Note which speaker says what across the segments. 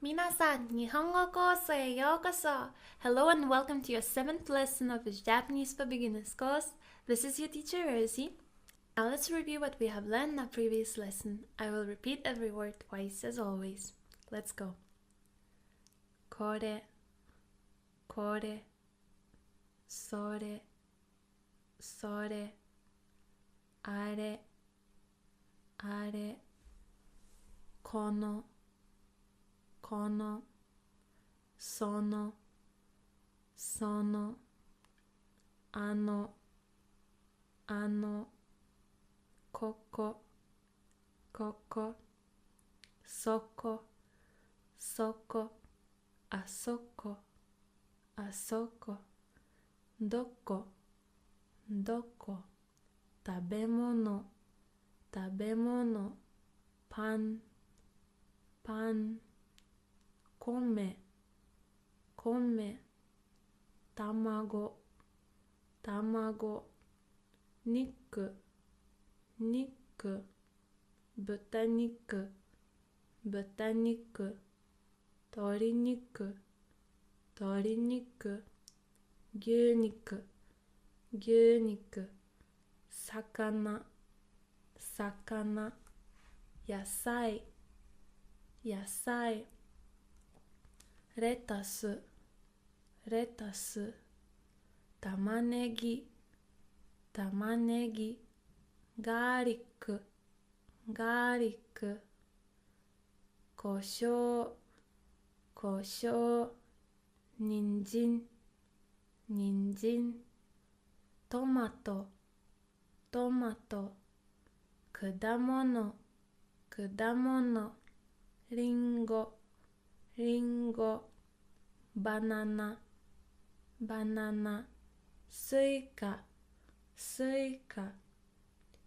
Speaker 1: 皆さん、日本語コースへようこそ. Hello and welcome to your 7th lesson of his Japanese for Beginners course. This is your teacher Rosie. Now let's review what we have learned in our previous lesson. I will repeat every word twice as always. Let's go. これ、これ、それ、それ、あれ、あれ、この、この、その、その、あの、あの、ここ、ここ、そこ、そこ、あそこ、あそこ、どこ、どこ、食べ物、食べ物、パン、パン、米、米、卵、卵、肉、肉、豚肉、豚肉、鶏肉、鶏肉、牛肉、牛肉、魚、魚、野菜、野菜、レタス、レタス、玉ねぎ、玉ねぎ、ガーリック、ガーリック、胡椒、胡椒、人参、人参、トマト、トマト、果物、果物、リンゴ、リンゴ、バナナ、バナナ、スイカ、スイカ、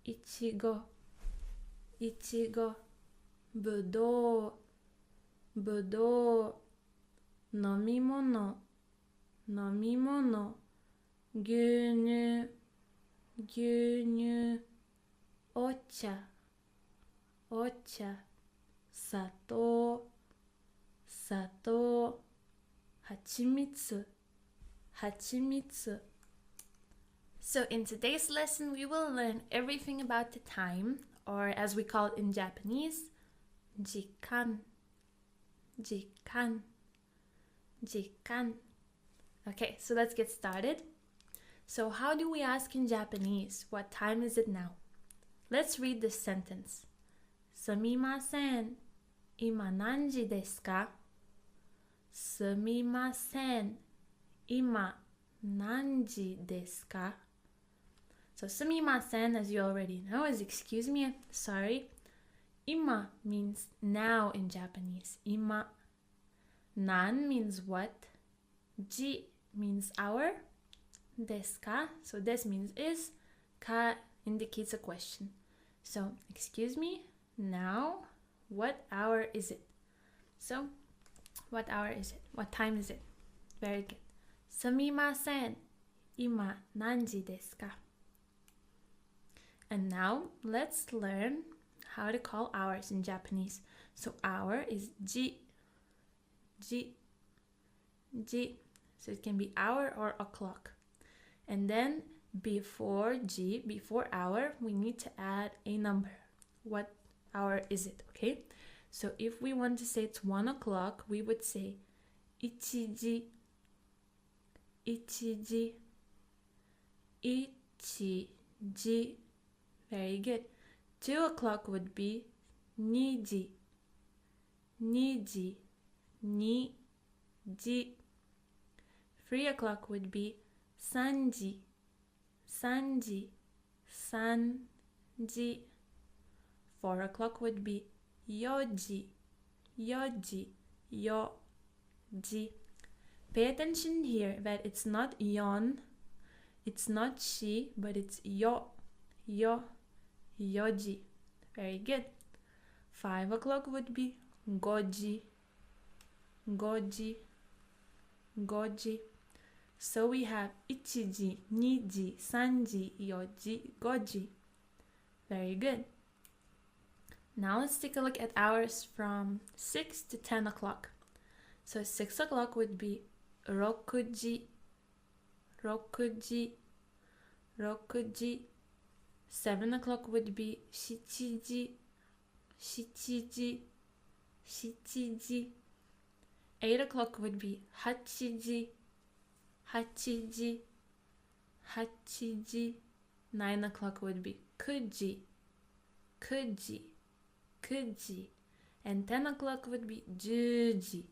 Speaker 1: いちご、いちご、ぶどう、ぶどう、飲み物、飲み物、牛乳、牛乳、お茶、お茶、砂糖、砂糖、はちみつ、はちみつ。So in today's lesson, we will learn everything about the time, or as we call it in Japanese, 時間、時間、時間. Okay, so let's get started. So how do we ask in Japanese, what time is it now? Let's read this sentence. すみません、今何時ですか?すみません、今何時ですか? So すみません, as you already know, is excuse me, sorry. 今 means now in Japanese. 今. Nan means what. Ji means hour. Desu ka, so this means is. Ka indicates a question. So, excuse me, now, what hour is it? So, what hour is it? What time is it? Very good. すみません、今何時ですか? And now, let's learn how to call hours in Japanese. So, hour is ji. Ji. Ji. So, it can be hour or o'clock. And then, before ji, before hour, we need to add a number. What hour is it, okay? So, if we want to say it's 1 o'clock, we would say ichiji. Ichiji. Ichiji. Very good. 2 o'clock would be niji. Niji. Niji. 3 o'clock would be sanji. Sanji. Sanji. 4 o'clock would be yoji. Yoji. Yoji. Pay attention here that it's not yon, it's not she, but it's yo. Yo. Yoji. Very good. 5 o'clock would be goji. Goji. Goji. So we have ichiji, niji, sanji, yoji, goji. Very good. Now let's take a look at hours from 6 to 10 o'clock. So 6 o'clock would be 6時, 6時, 6時. 7 o'clock would be 7時, 7時, 7時. 8 o'clock would be 8時, 8時, 8時. 9 o'clock would be 9時, 9時, 9時. And 10 o'clock would be 10時,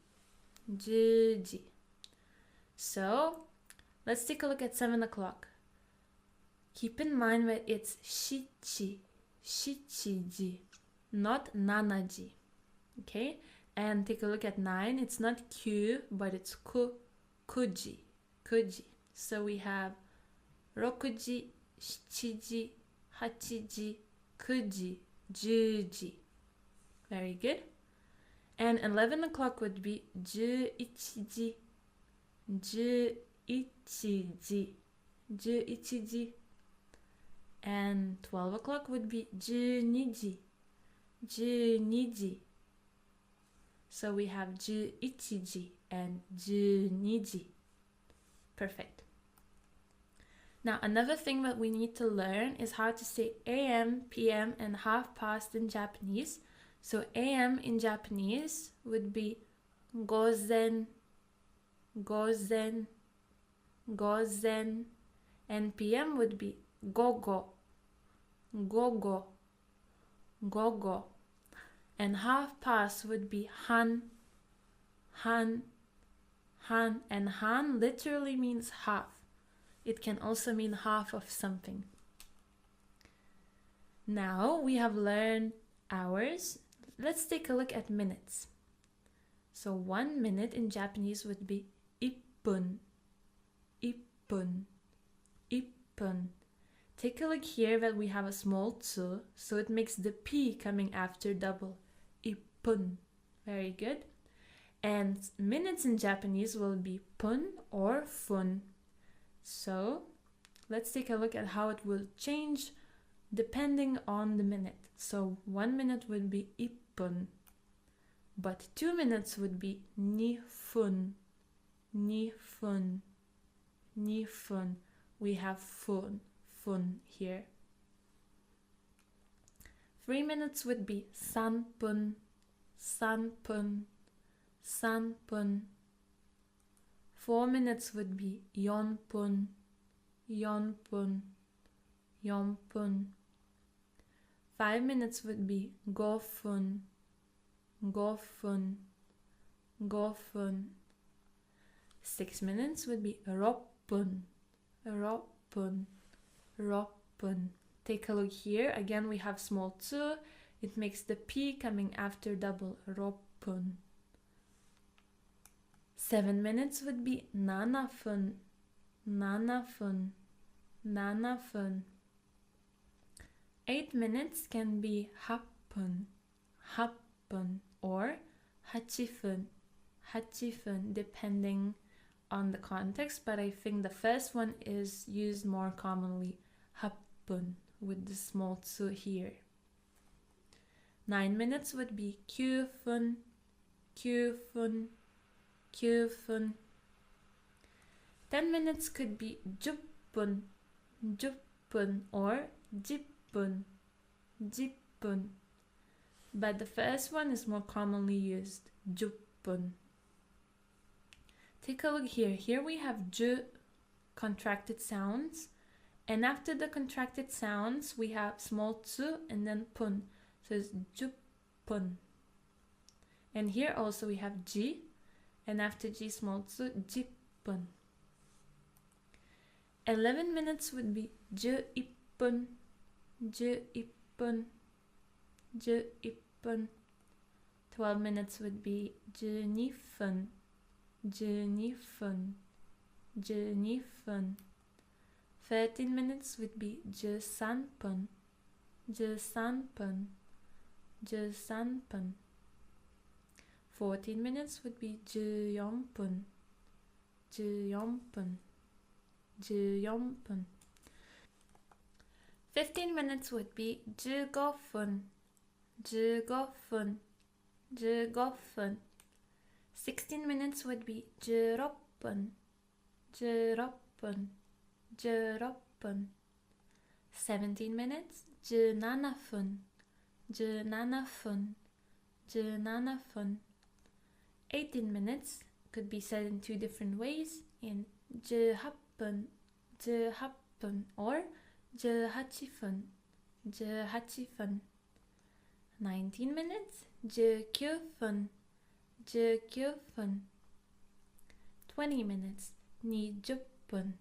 Speaker 1: 10時. So let's take a look at 7 o'clock. Keep in mind that it's 7, 7, not 7. Okay? And take a look at 9. It's not Q, but it's ku, 9, 9. So we have 6時, 7時, 8時, 9時, 10時. Very good. And 11 o'clock would be 11時, 11時, 11時. And 12 o'clock would be 12時, 12時. So we have 11時and 12時. Perfect. Now another thing that we need to learn is how to say AM, PM, and half past in Japanese. So AM in Japanese would be gozen, gozen, gozen. And PM would be gogo, gogo, gogo. And half past would be han, han, han. And han literally means half. It can also mean half of something. Now we have learned hours. Let's take a look at minutes. So 1 minute in Japanese would be ippun, ippun, ippun. Take a look here that we have a small tsu, so it makes the p coming after double. Ippun. Very good. And minutes in Japanese will be pun or fun. So let's take a look at how it will change depending on the minute. So 1 minute would be ippun, but 2 minutes would be nifun, nifun, nifun. We have fun, fun here. 3 minutes would be sanpun, sanpun, sanpun. 4 minutes would be yonpun, yonpun, yonpun. 5 minutes would be gofun, gofun, gofun. 6 minutes would be roppun, roppun, roppun. Take a look here. Again, we have small tsu. It makes the p coming after double. Roppun. 7 minutes would be nanafun, nanafun, nanafun. 8 minutes can be happun, happun, or hachifun, hachifun, depending on the context, but I think the first one is used more commonly, happun, with the small tsu here. 9 minutes would be kyufun, kyufun, kyufun. 10 minutes could be juppun, juppun, or jippun, jippun. But the first one is more commonly used, juppun. Take a look here. Here we have ju, contracted sounds. And after the contracted sounds, we have small tsu and then pun. So it's juppun. And here also we have ji. And after ji, small tsu, jippun. 11 minutes would be ju-ippun, ju-ippun, ju-ippun. 12 minutes would be ju-nifun, ju-nifun, ju-nifun. 13 minutes would be ju-sanpun, ju-sanpun, ju-sanpun. 14 minutes would be ju-yonpun, ju-yonpun, ju-yonpun. 15 minutes would be ju-gofun, ju-gofun, ju-gofun. 16 minutes would be 16分 16分 16分 17 minutes 17分 17分 17分 18 minutes could be said in two different ways, in 18分 18分 or 18分 18分 19 minutes 19分 19分 20 minutes 20分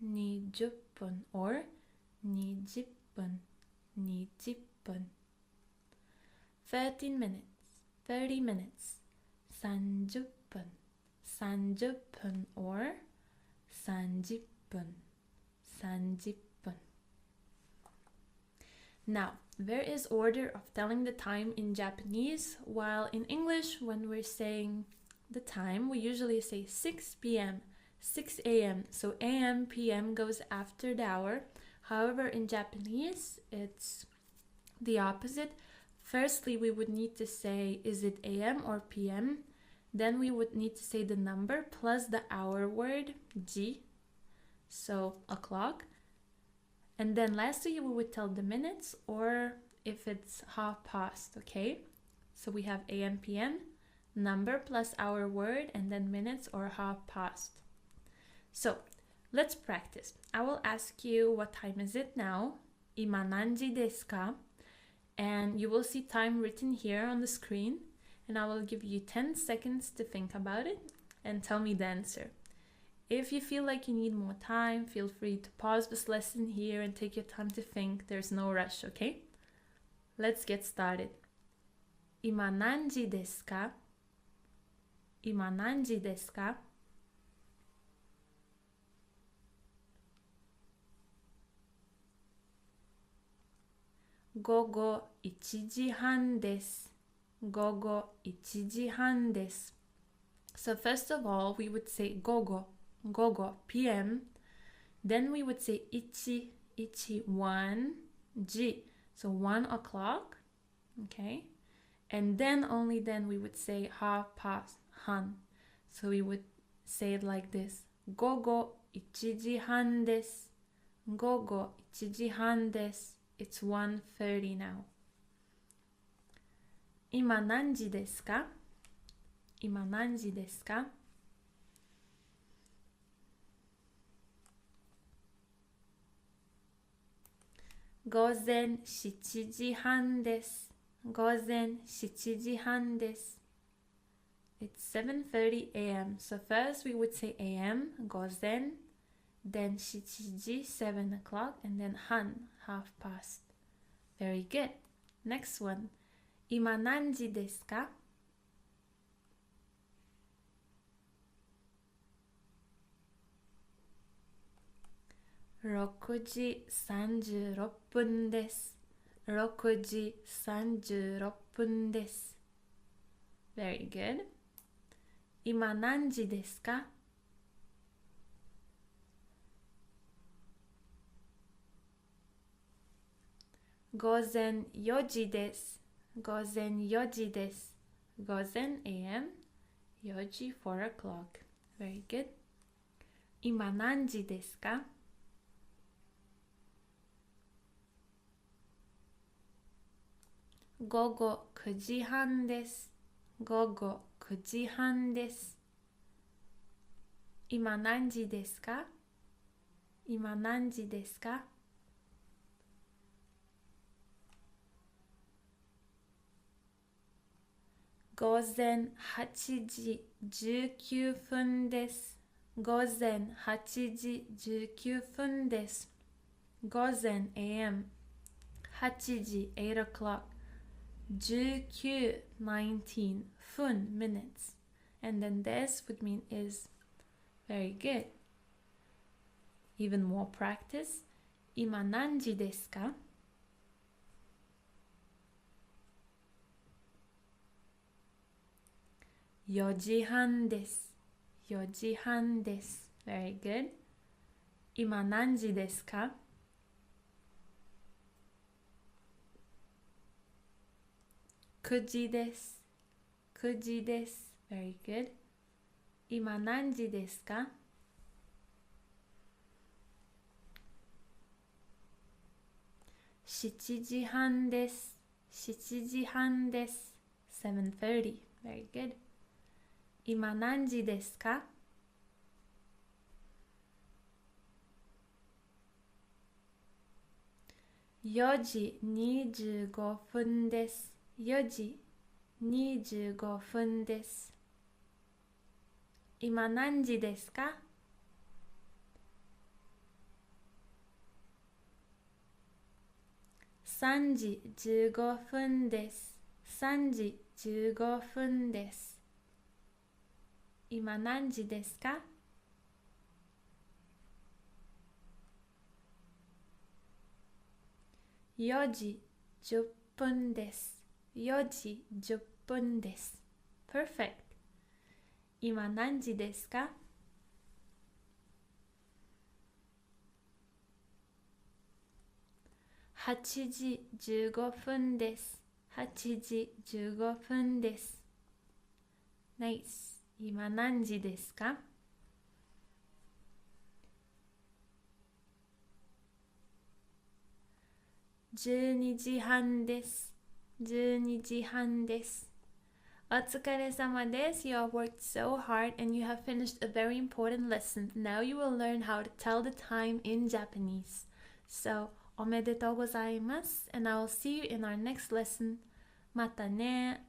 Speaker 1: 20分 or 20分 20分 13 minutes 30 minutes 30分 30分 or 30分 30分 Now, there is order of telling the time in Japanese, while in English, when we're saying the time, we usually say 6 p.m., 6 a.m. So a.m., p.m. goes after the hour. However, in Japanese, it's the opposite. Firstly, we would need to say, is it a.m. or p.m.? Then we would need to say the number plus the hour word, ji, so o'clock. And then lastly, we would tell the minutes, or if it's half past, okay? So we have AM, PM, number plus hour word, and then minutes or half past. So let's practice. I will ask you, what time is it now? Ima nanji desu ka? And you will see time written here on the screen. And I will give you 10 seconds to think about it and tell me the answer. If you feel like you need more time, feel free to pause this lesson here and take your time to think. There's no rush, okay? Let's get started. Ima nanji desu ka? Ima nanji desu ka? Gogo 1時半です。Gogo 1時半です。So first of all, we would say gogo, p.m. Then we would say ichi, 1, ji, so 1 o'clock, okay? And then, only then, we would say half past, han. So we would say it like this. Gogo 1時半です。Gogo 1時半です。It's 1:30 now. 今何時ですか？今何時ですか？午前7時半です。午前7時半です。It's 7:30 a.m. So first we would say a.m. 午前, then 7時 7 o'clock, and then 半 half past. Very good. Next one. 今何時ですか？6時36分です。6時36分です。Very good. 今何時ですか？午前4時です。午前4時です。午前 a.m. 4時 4 o'clock. Very good. 今何時ですか？午後9時半です。午後9時半です。今何時ですか？今何時ですか？午前8時19分です。午前8時19分です。午前 a.m. 8時 8 o'clock. 19 19 分 minutes. And then this would mean is. Very good. Even more practice. 今何時ですか？4時半です。4時半です。Very good. 今何時ですか？9時です。9時です。Very good. 今何時ですか？ 7時半です。7時半です。7:30. Very good. 今何時ですか？4時25分です。4時25分です。今何時ですか？3時15分です。3時15分です。今何時ですか？4時10分です。4時10分です。Perfect. 今何時ですか？8時15分です。8時15分です。Nice. 今何時ですか？12時半です。12時半です。お疲れ様です。You have worked so hard and you have finished a very important lesson. Now you will learn how to tell the time in Japanese. So, おめでとうございます。And I will see you in our next lesson. またね。